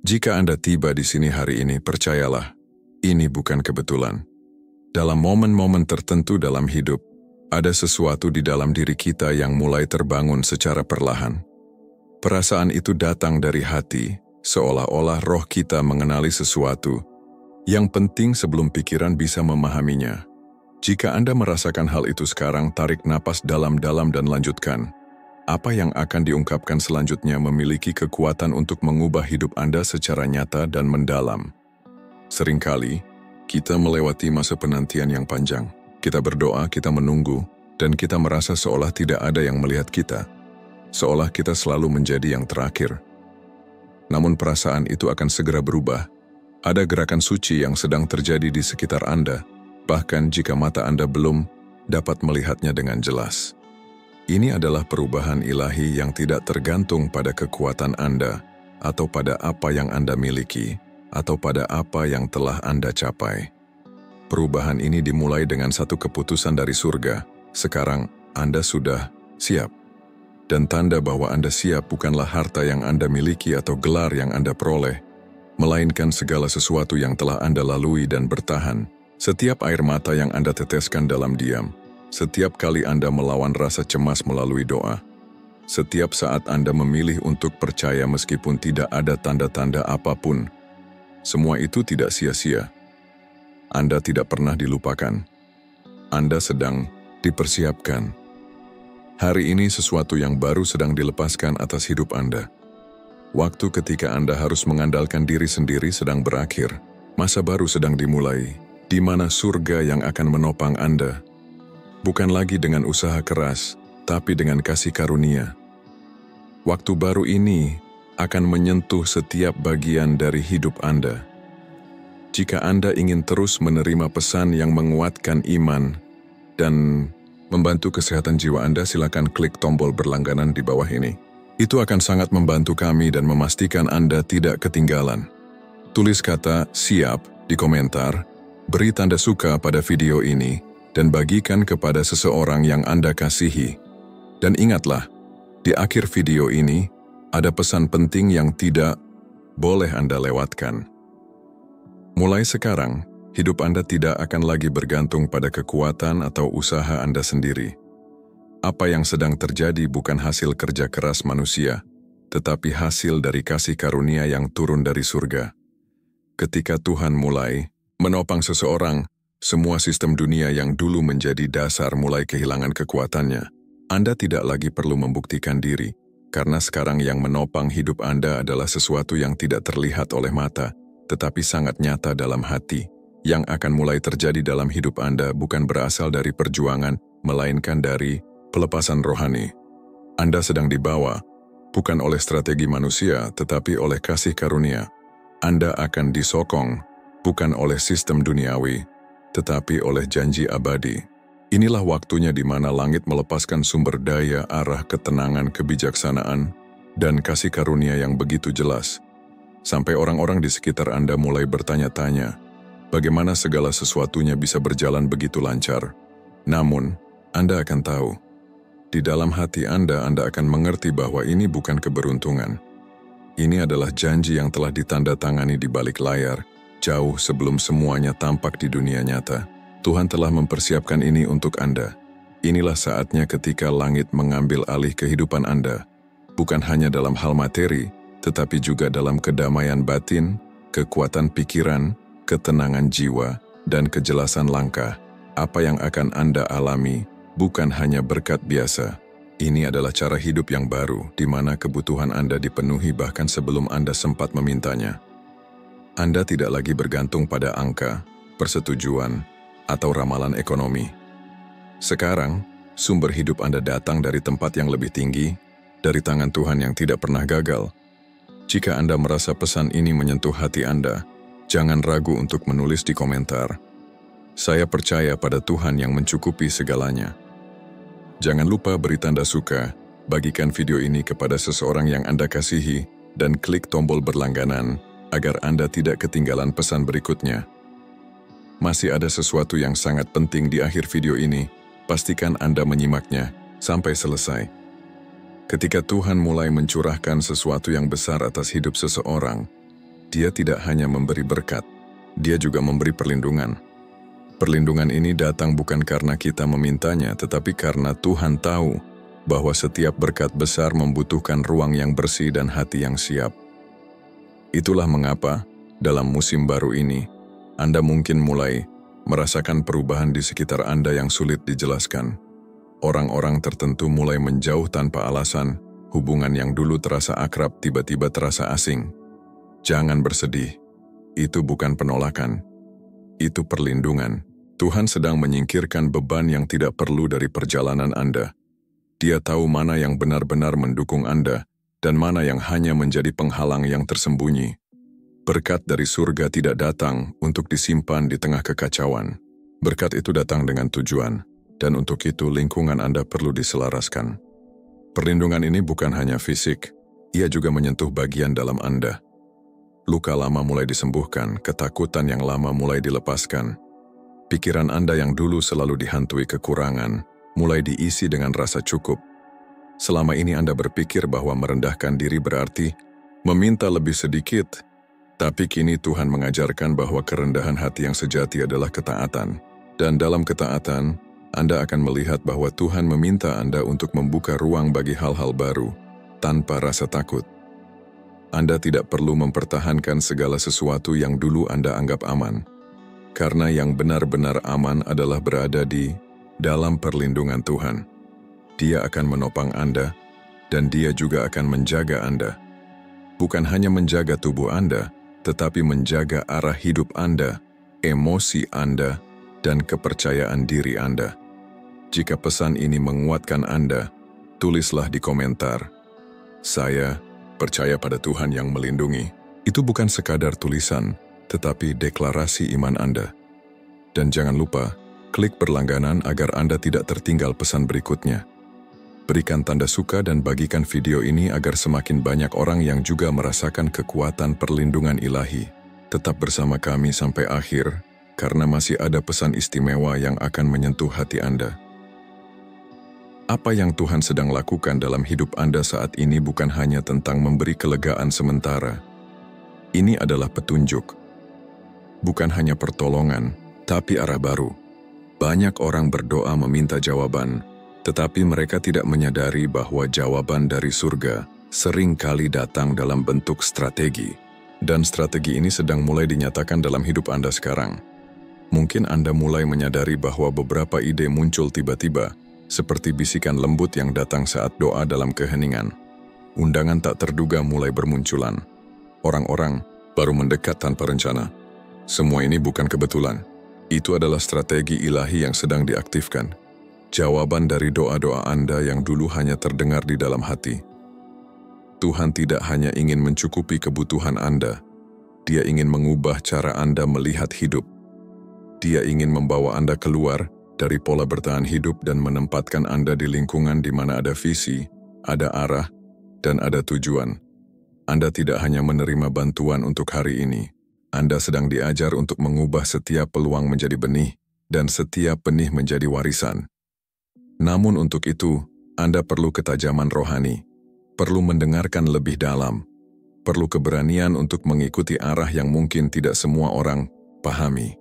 Jika Anda tiba di sini hari ini, percayalah, ini bukan kebetulan. Dalam momen-momen tertentu dalam hidup, ada sesuatu di dalam diri kita yang mulai terbangun secara perlahan. Perasaan itu datang dari hati, seolah-olah roh kita mengenali sesuatu yang penting sebelum pikiran bisa memahaminya. Jika Anda merasakan hal itu sekarang, tarik napas dalam-dalam dan lanjutkan. Apa yang akan diungkapkan selanjutnya memiliki kekuatan untuk mengubah hidup Anda secara nyata dan mendalam. Seringkali, kita melewati masa penantian yang panjang. Kita berdoa, kita menunggu, dan kita merasa seolah tidak ada yang melihat kita. Seolah kita selalu menjadi yang terakhir. Namun perasaan itu akan segera berubah. Ada gerakan suci yang sedang terjadi di sekitar Anda, bahkan jika mata Anda belum dapat melihatnya dengan jelas. Ini adalah perubahan ilahi yang tidak tergantung pada kekuatan Anda, atau pada apa yang Anda miliki, atau pada apa yang telah Anda capai. Perubahan ini dimulai dengan satu keputusan dari surga. Sekarang Anda sudah siap. Dan tanda bahwa Anda siap bukanlah harta yang Anda miliki atau gelar yang Anda peroleh, melainkan segala sesuatu yang telah Anda lalui dan bertahan. Setiap air mata yang Anda teteskan dalam diam, setiap kali Anda melawan rasa cemas melalui doa, setiap saat Anda memilih untuk percaya meskipun tidak ada tanda-tanda apapun, semua itu tidak sia-sia. Anda tidak pernah dilupakan. Anda sedang dipersiapkan. Hari ini sesuatu yang baru sedang dilepaskan atas hidup Anda. Waktu ketika Anda harus mengandalkan diri sendiri sedang berakhir. Masa baru sedang dimulai, di mana surga yang akan menopang Anda. Bukan lagi dengan usaha keras, tapi dengan kasih karunia. Waktu baru ini akan menyentuh setiap bagian dari hidup Anda. Jika Anda ingin terus menerima pesan yang menguatkan iman dan membantu kesehatan jiwa Anda, silakan klik tombol berlangganan di bawah ini. Itu akan sangat membantu kami dan memastikan Anda tidak ketinggalan. Tulis kata "siap" di komentar, beri tanda suka pada video ini, dan bagikan kepada seseorang yang Anda kasihi. Dan ingatlah, di akhir video ini, ada pesan penting yang tidak boleh Anda lewatkan. Mulai sekarang, hidup Anda tidak akan lagi bergantung pada kekuatan atau usaha Anda sendiri. Apa yang sedang terjadi bukan hasil kerja keras manusia, tetapi hasil dari kasih karunia yang turun dari surga. Ketika Tuhan mulai menopang seseorang, semua sistem dunia yang dulu menjadi dasar mulai kehilangan kekuatannya. Anda tidak lagi perlu membuktikan diri, karena sekarang yang menopang hidup Anda adalah sesuatu yang tidak terlihat oleh mata, tetapi sangat nyata dalam hati. Yang akan mulai terjadi dalam hidup Anda bukan berasal dari perjuangan, melainkan dari pelepasan rohani. Anda sedang dibawa, bukan oleh strategi manusia, tetapi oleh kasih karunia. Anda akan disokong, bukan oleh sistem duniawi, tetapi oleh janji abadi. Inilah waktunya di mana langit melepaskan sumber daya, arah, ketenangan, kebijaksanaan, dan kasih karunia yang begitu jelas. Sampai orang-orang di sekitar Anda mulai bertanya-tanya, bagaimana segala sesuatunya bisa berjalan begitu lancar. Namun, Anda akan tahu, di dalam hati Anda akan mengerti bahwa ini bukan keberuntungan. Ini adalah janji yang telah ditandatangani di balik layar, jauh sebelum semuanya tampak di dunia nyata. Tuhan telah mempersiapkan ini untuk Anda. Inilah saatnya ketika langit mengambil alih kehidupan Anda. Bukan hanya dalam hal materi, tetapi juga dalam kedamaian batin, kekuatan pikiran, ketenangan jiwa, dan kejelasan langkah. Apa yang akan Anda alami bukan hanya berkat biasa. Ini adalah cara hidup yang baru, di mana kebutuhan Anda dipenuhi bahkan sebelum Anda sempat memintanya. Anda tidak lagi bergantung pada angka, persetujuan, atau ramalan ekonomi. Sekarang, sumber hidup Anda datang dari tempat yang lebih tinggi, dari tangan Tuhan yang tidak pernah gagal. Jika Anda merasa pesan ini menyentuh hati Anda, jangan ragu untuk menulis di komentar. Saya percaya pada Tuhan yang mencukupi segalanya. Jangan lupa beri tanda suka, bagikan video ini kepada seseorang yang Anda kasihi, dan klik tombol berlangganan, agar Anda tidak ketinggalan pesan berikutnya. Masih ada sesuatu yang sangat penting di akhir video ini, pastikan Anda menyimaknya sampai selesai. Ketika Tuhan mulai mencurahkan sesuatu yang besar atas hidup seseorang, Dia tidak hanya memberi berkat, Dia juga memberi perlindungan. Perlindungan ini datang bukan karena kita memintanya, tetapi karena Tuhan tahu bahwa setiap berkat besar membutuhkan ruang yang bersih dan hati yang siap. Itulah mengapa, dalam musim baru ini, Anda mungkin mulai merasakan perubahan di sekitar Anda yang sulit dijelaskan. Orang-orang tertentu mulai menjauh tanpa alasan, hubungan yang dulu terasa akrab tiba-tiba terasa asing. Jangan bersedih, itu bukan penolakan, itu perlindungan. Tuhan sedang menyingkirkan beban yang tidak perlu dari perjalanan Anda. Dia tahu mana yang benar-benar mendukung Anda, dan mana yang hanya menjadi penghalang yang tersembunyi. Berkat dari surga tidak datang untuk disimpan di tengah kekacauan. Berkat itu datang dengan tujuan, dan untuk itu lingkungan Anda perlu diselaraskan. Perlindungan ini bukan hanya fisik, ia juga menyentuh bagian dalam Anda. Luka lama mulai disembuhkan, ketakutan yang lama mulai dilepaskan. Pikiran Anda yang dulu selalu dihantui kekurangan, mulai diisi dengan rasa cukup. Selama ini Anda berpikir bahwa merendahkan diri berarti meminta lebih sedikit, tapi kini Tuhan mengajarkan bahwa kerendahan hati yang sejati adalah ketaatan. Dan dalam ketaatan, Anda akan melihat bahwa Tuhan meminta Anda untuk membuka ruang bagi hal-hal baru, tanpa rasa takut. Anda tidak perlu mempertahankan segala sesuatu yang dulu Anda anggap aman, karena yang benar-benar aman adalah berada di dalam perlindungan Tuhan. Dia akan menopang Anda, dan Dia juga akan menjaga Anda. Bukan hanya menjaga tubuh Anda, tetapi menjaga arah hidup Anda, emosi Anda, dan kepercayaan diri Anda. Jika pesan ini menguatkan Anda, tulislah di komentar, "Saya percaya pada Tuhan yang melindungi." Itu bukan sekadar tulisan, tetapi deklarasi iman Anda. Dan jangan lupa, klik berlangganan agar Anda tidak tertinggal pesan berikutnya. Berikan tanda suka dan bagikan video ini agar semakin banyak orang yang juga merasakan kekuatan perlindungan ilahi. Tetap bersama kami sampai akhir, karena masih ada pesan istimewa yang akan menyentuh hati Anda. Apa yang Tuhan sedang lakukan dalam hidup Anda saat ini bukan hanya tentang memberi kelegaan sementara. Ini adalah petunjuk. Bukan hanya pertolongan, tapi arah baru. Banyak orang berdoa meminta jawaban, tetapi mereka tidak menyadari bahwa jawaban dari surga sering kali datang dalam bentuk strategi. Dan strategi ini sedang mulai dinyatakan dalam hidup Anda sekarang. Mungkin Anda mulai menyadari bahwa beberapa ide muncul tiba-tiba, seperti bisikan lembut yang datang saat doa dalam keheningan. Undangan tak terduga mulai bermunculan. Orang-orang baru mendekat tanpa rencana. Semua ini bukan kebetulan. Itu adalah strategi ilahi yang sedang diaktifkan. Jawaban dari doa-doa Anda yang dulu hanya terdengar di dalam hati. Tuhan tidak hanya ingin mencukupi kebutuhan Anda. Dia ingin mengubah cara Anda melihat hidup. Dia ingin membawa Anda keluar dari pola bertahan hidup dan menempatkan Anda di lingkungan di mana ada visi, ada arah, dan ada tujuan. Anda tidak hanya menerima bantuan untuk hari ini. Anda sedang diajar untuk mengubah setiap peluang menjadi benih, dan setiap benih menjadi warisan. Namun untuk itu, Anda perlu ketajaman rohani, perlu mendengarkan lebih dalam, perlu keberanian untuk mengikuti arah yang mungkin tidak semua orang pahami.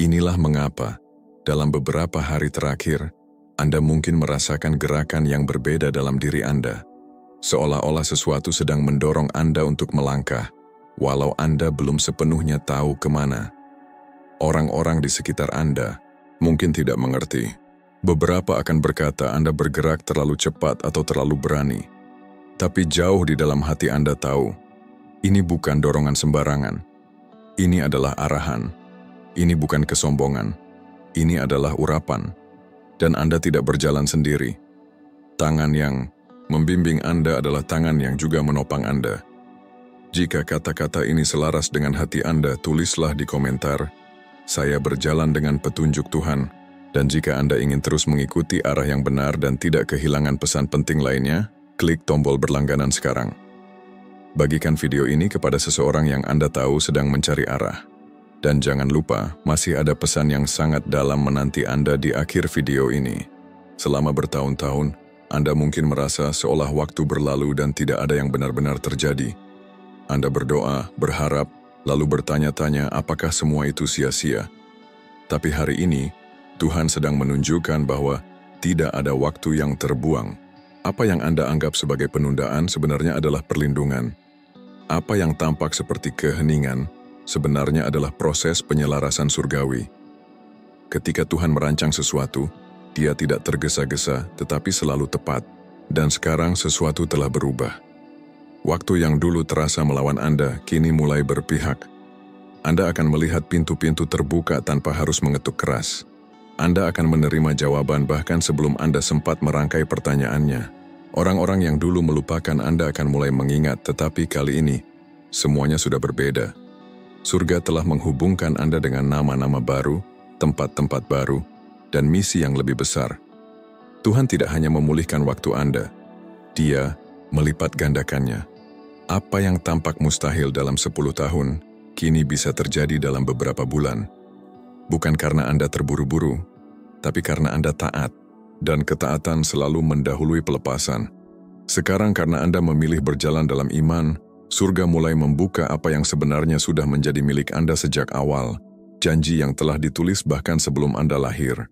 Inilah mengapa, dalam beberapa hari terakhir, Anda mungkin merasakan gerakan yang berbeda dalam diri Anda. Seolah-olah sesuatu sedang mendorong Anda untuk melangkah, walau Anda belum sepenuhnya tahu kemana. Orang-orang di sekitar Anda mungkin tidak mengerti. Beberapa akan berkata Anda bergerak terlalu cepat atau terlalu berani. Tapi jauh di dalam hati Anda tahu, ini bukan dorongan sembarangan. Ini adalah arahan. Ini bukan kesombongan. Ini adalah urapan, dan Anda tidak berjalan sendiri. Tangan yang membimbing Anda adalah tangan yang juga menopang Anda. Jika kata-kata ini selaras dengan hati Anda, tulislah di komentar, "Saya berjalan dengan petunjuk Tuhan." Dan jika Anda ingin terus mengikuti arah yang benar dan tidak kehilangan pesan penting lainnya, klik tombol berlangganan sekarang. Bagikan video ini kepada seseorang yang Anda tahu sedang mencari arah. Dan jangan lupa, masih ada pesan yang sangat dalam menanti Anda di akhir video ini. Selama bertahun-tahun, Anda mungkin merasa seolah waktu berlalu dan tidak ada yang benar-benar terjadi. Anda berdoa, berharap, lalu bertanya-tanya apakah semua itu sia-sia. Tapi hari ini, Tuhan sedang menunjukkan bahwa tidak ada waktu yang terbuang. Apa yang Anda anggap sebagai penundaan sebenarnya adalah perlindungan. Apa yang tampak seperti keheningan sebenarnya adalah proses penyelarasan surgawi. Ketika Tuhan merancang sesuatu, Dia tidak tergesa-gesa tetapi selalu tepat. Dan sekarang sesuatu telah berubah. Waktu yang dulu terasa melawan Anda, kini mulai berpihak. Anda akan melihat pintu-pintu terbuka tanpa harus mengetuk keras. Anda akan menerima jawaban bahkan sebelum Anda sempat merangkai pertanyaannya. Orang-orang yang dulu melupakan Anda akan mulai mengingat, tetapi kali ini, semuanya sudah berbeda. Surga telah menghubungkan Anda dengan nama-nama baru, tempat-tempat baru, dan misi yang lebih besar. Tuhan tidak hanya memulihkan waktu Anda, Dia melipat gandakannya. Apa yang tampak mustahil dalam 10 tahun, kini bisa terjadi dalam beberapa bulan. Bukan karena Anda terburu-buru, tapi karena Anda taat, dan ketaatan selalu mendahului pelepasan. Sekarang karena Anda memilih berjalan dalam iman, surga mulai membuka apa yang sebenarnya sudah menjadi milik Anda sejak awal, janji yang telah ditulis bahkan sebelum Anda lahir.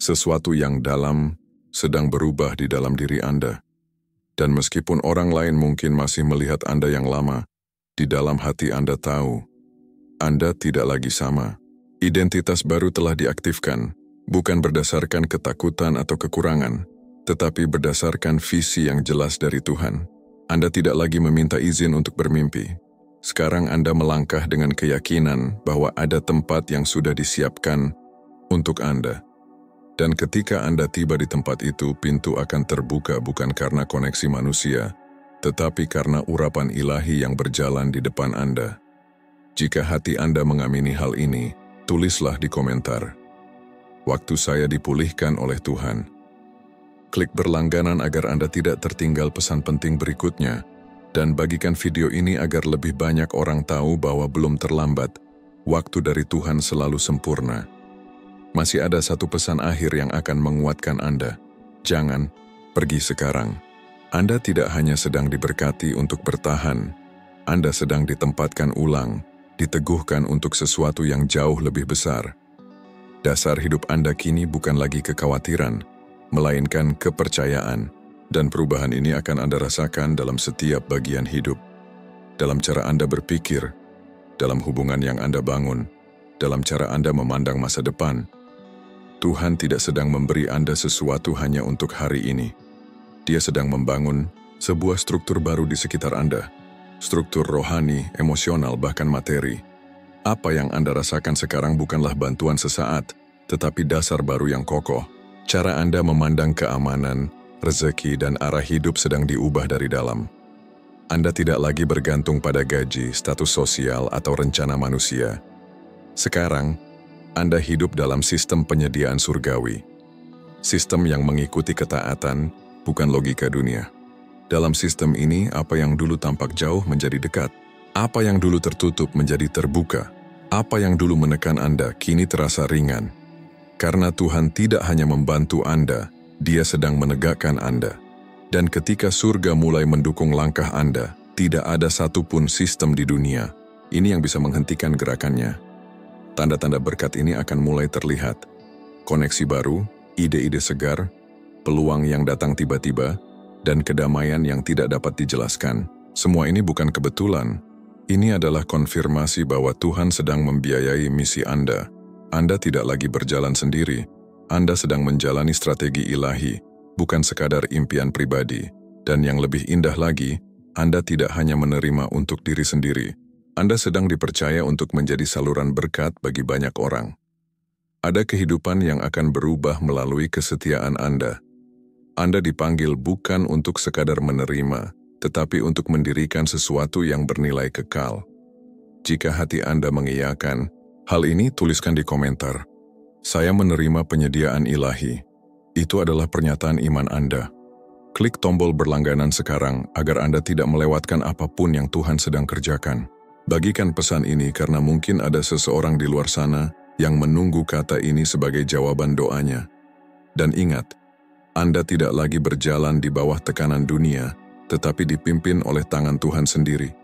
Sesuatu yang dalam sedang berubah di dalam diri Anda. Dan meskipun orang lain mungkin masih melihat Anda yang lama, di dalam hati Anda tahu, Anda tidak lagi sama. Identitas baru telah diaktifkan, bukan berdasarkan ketakutan atau kekurangan, tetapi berdasarkan visi yang jelas dari Tuhan. Anda tidak lagi meminta izin untuk bermimpi. Sekarang Anda melangkah dengan keyakinan bahwa ada tempat yang sudah disiapkan untuk Anda. Dan ketika Anda tiba di tempat itu, pintu akan terbuka bukan karena koneksi manusia, tetapi karena urapan ilahi yang berjalan di depan Anda. Jika hati Anda mengamini hal ini, tulislah di komentar. Waktu saya dipulihkan oleh Tuhan. Klik berlangganan agar Anda tidak tertinggal pesan penting berikutnya, dan bagikan video ini agar lebih banyak orang tahu bahwa belum terlambat. Waktu dari Tuhan selalu sempurna. Masih ada satu pesan akhir yang akan menguatkan Anda. Jangan pergi sekarang. Anda tidak hanya sedang diberkati untuk bertahan, Anda sedang ditempatkan ulang, diteguhkan untuk sesuatu yang jauh lebih besar. Dasar hidup Anda kini bukan lagi kekhawatiran, melainkan kepercayaan, dan perubahan ini akan Anda rasakan dalam setiap bagian hidup. Dalam cara Anda berpikir, dalam hubungan yang Anda bangun, dalam cara Anda memandang masa depan. Tuhan tidak sedang memberi Anda sesuatu hanya untuk hari ini. Dia sedang membangun sebuah struktur baru di sekitar Anda. Struktur rohani, emosional, bahkan materi. Apa yang Anda rasakan sekarang bukanlah bantuan sesaat, tetapi dasar baru yang kokoh. Cara Anda memandang keamanan, rezeki, dan arah hidup sedang diubah dari dalam. Anda tidak lagi bergantung pada gaji, status sosial, atau rencana manusia. Sekarang, Anda hidup dalam sistem penyediaan surgawi. Sistem yang mengikuti ketaatan, bukan logika dunia. Dalam sistem ini, apa yang dulu tampak jauh menjadi dekat. Apa yang dulu tertutup menjadi terbuka. Apa yang dulu menekan Anda, kini terasa ringan. Karena Tuhan tidak hanya membantu Anda, Dia sedang menegakkan Anda. Dan ketika surga mulai mendukung langkah Anda, tidak ada satupun sistem di dunia. Ini yang bisa menghentikan gerakannya. Tanda-tanda berkat ini akan mulai terlihat. Koneksi baru, ide-ide segar, peluang yang datang tiba-tiba, dan kedamaian yang tidak dapat dijelaskan. Semua ini bukan kebetulan. Ini adalah konfirmasi bahwa Tuhan sedang membiayai misi Anda. Anda tidak lagi berjalan sendiri. Anda sedang menjalani strategi ilahi, bukan sekadar impian pribadi. Dan yang lebih indah lagi, Anda tidak hanya menerima untuk diri sendiri. Anda sedang dipercaya untuk menjadi saluran berkat bagi banyak orang. Ada kehidupan yang akan berubah melalui kesetiaan Anda. Anda dipanggil bukan untuk sekadar menerima, tetapi untuk mendirikan sesuatu yang bernilai kekal. Jika hati Anda mengiyakan, hal ini tuliskan di komentar. Saya menerima penyediaan ilahi. Itu adalah pernyataan iman Anda. Klik tombol berlangganan sekarang agar Anda tidak melewatkan apapun yang Tuhan sedang kerjakan. Bagikan pesan ini karena mungkin ada seseorang di luar sana yang menunggu kata ini sebagai jawaban doanya. Dan ingat, Anda tidak lagi berjalan di bawah tekanan dunia, tetapi dipimpin oleh tangan Tuhan sendiri.